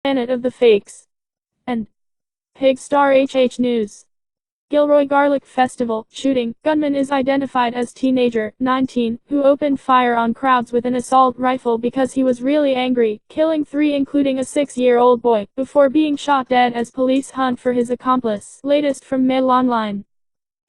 Planet of the Fakes, and Pigstar HH News. Gilroy Garlic Festival shooting. Gunman is identified as teenager, 19, who opened fire on crowds with an assault rifle because he was really angry, killing 3 including a 6-year-old boy, before being shot dead as police hunt for his accomplice. Latest from Mail Online.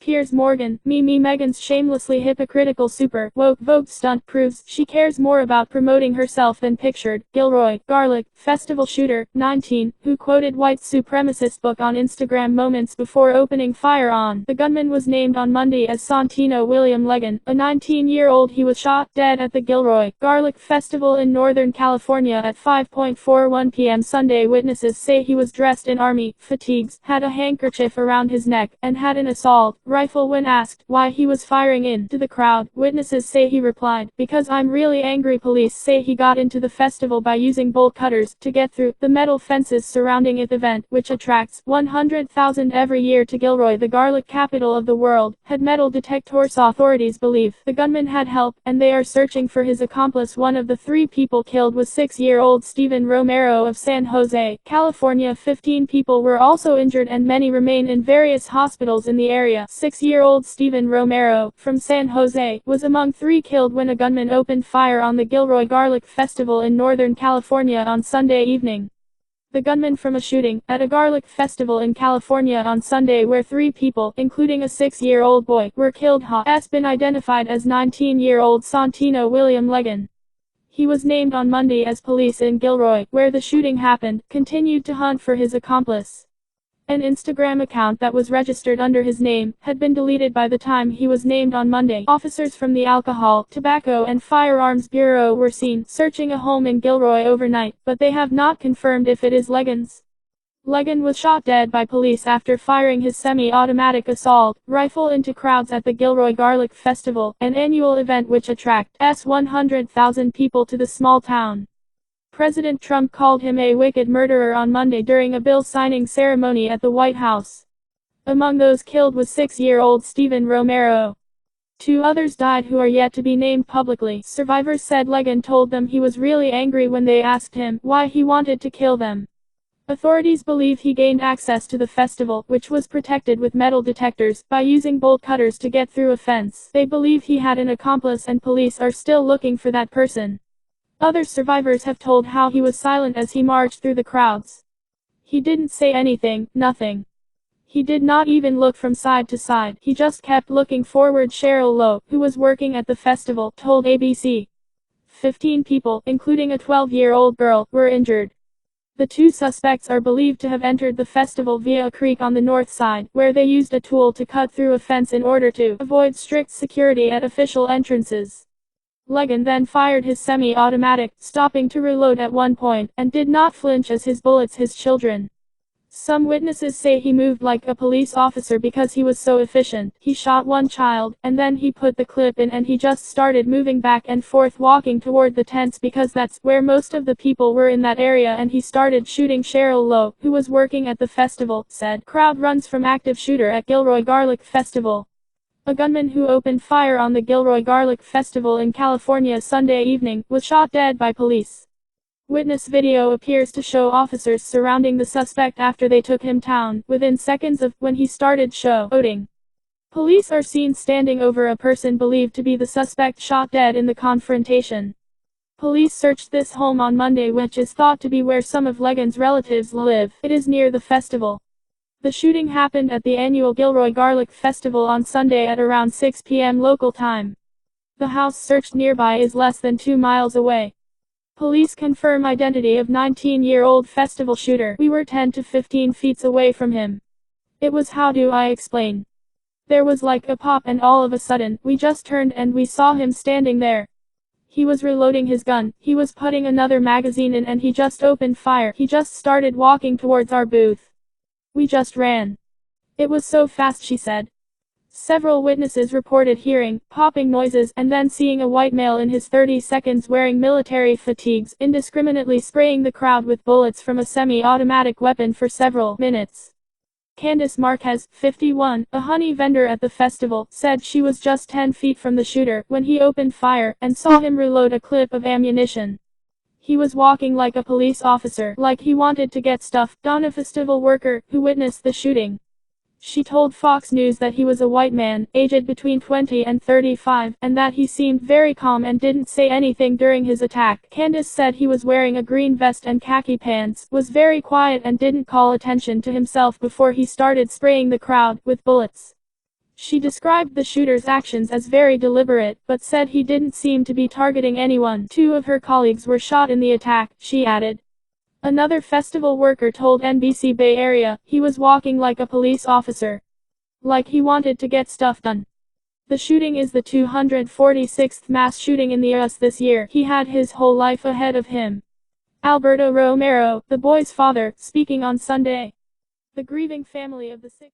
Piers Morgan, Meghan's shamelessly hypocritical super woke Vogue stunt proves she cares more about promoting herself than pictured. Gilroy Garlic Festival shooter, 19, who quoted white supremacist book on Instagram moments before opening fire on the gunman was named on Monday as Santino William Legan, a 19-year-old. He was shot dead at the Gilroy Garlic Festival in Northern California at 5:41 p.m. Sunday. Witnesses say he was dressed in army fatigues, had a handkerchief around his neck, and had an assault rifle. When asked why he was firing into the crowd, witnesses say he replied, "Because I'm really angry." Police say he got into the festival by using bolt cutters to get through the metal fences surrounding it. The event, which attracts 100,000 every year to Gilroy, the garlic capital of the world, had metal detectors. Authorities believe the gunman had help, and they are searching for his accomplice. One of the 3 people killed was 6-year-old Steven Romero of San Jose, California. 15 people were also injured and many remain in various hospitals in the area. 6-year-old Steven Romero, from San Jose, was among 3 killed when a gunman opened fire on the Gilroy Garlic Festival in Northern California on Sunday evening. The gunman from a shooting at a garlic festival in California on Sunday where 3 people, including a 6-year-old boy, were killed has been identified as 19-year-old Santino William Legan. He was named on Monday as police in Gilroy, where the shooting happened, continued to hunt for his accomplice. An Instagram account that was registered under his name had been deleted by the time he was named on Monday. Officers from the Alcohol, Tobacco and Firearms Bureau were seen searching a home in Gilroy overnight, but they have not confirmed if it is Legan's. Legan was shot dead by police after firing his semi-automatic assault rifle into crowds at the Gilroy Garlic Festival, an annual event which attracts 100,000 people to the small town. President Trump called him a wicked murderer on Monday during a bill signing ceremony at the White House. Among those killed was 6-year-old Steven Romero. 2 others died who are yet to be named publicly. Survivors said Legan told them he was really angry when they asked him why he wanted to kill them. Authorities believe he gained access to the festival, which was protected with metal detectors, by using bolt cutters to get through a fence. They believe he had an accomplice and police are still looking for that person. Other survivors have told how he was silent as he marched through the crowds. He didn't say anything, nothing. He did not even look from side to side, he just kept looking forward. Cheryl Lowe, who was working at the festival, told ABC. 15 people, including a 12-year-old girl, were injured. The 2 suspects are believed to have entered the festival via a creek on the north side, where they used a tool to cut through a fence in order to avoid strict security at official entrances. Legan then fired his semi-automatic, stopping to reload at one point, and did not flinch as his bullets his children. Some witnesses say he moved like a police officer because he was so efficient. He shot 1 child, and then he put the clip in and he just started moving back and forth walking toward the tents because that's where most of the people were in that area, and he started shooting. Cheryl Lowe, who was working at the festival, said, "Crowd runs from active shooter at Gilroy Garlic Festival." A gunman who opened fire on the Gilroy Garlic Festival in California Sunday evening was shot dead by police. Witness video appears to show officers surrounding the suspect after they took him down, within seconds of when he started shooting. Police are seen standing over a person believed to be the suspect shot dead in the confrontation. Police searched this home on Monday, which is thought to be where some of Legan's relatives live. It is near the festival. The shooting happened at the annual Gilroy Garlic Festival on Sunday at around 6 p.m. local time. The house searched nearby is less than 2 miles away. Police confirm identity of 19-year-old festival shooter. "We were 10 to 15 feet away from him. It was, how do I explain? There was like a pop and all of a sudden, we just turned and we saw him standing there. He was reloading his gun, he was putting another magazine in and he just opened fire. He just started walking towards our booth. We just ran. It was so fast," she said. Several witnesses reported hearing popping noises and then seeing a white male in his 30s wearing military fatigues, indiscriminately spraying the crowd with bullets from a semi-automatic weapon for several minutes. Candice Marquez, 51, a honey vendor at the festival, said she was just 10 feet from the shooter when he opened fire and saw him reload a clip of ammunition. He was walking like a police officer, like he wanted to get stuff done. A festival worker, who witnessed the shooting. She told Fox News that he was a white man, aged between 20 and 35, and that he seemed very calm and didn't say anything during his attack. Candace said he was wearing a green vest and khaki pants, was very quiet and didn't call attention to himself before he started spraying the crowd with bullets. She described the shooter's actions as very deliberate, but said he didn't seem to be targeting anyone. 2 of her colleagues were shot in the attack, she added. Another festival worker told NBC Bay Area, he was walking like a police officer. Like he wanted to get stuff done. The shooting is the 246th mass shooting in the US this year. He had his whole life ahead of him. Alberto Romero, the boy's father, speaking on Sunday. The grieving family of the 6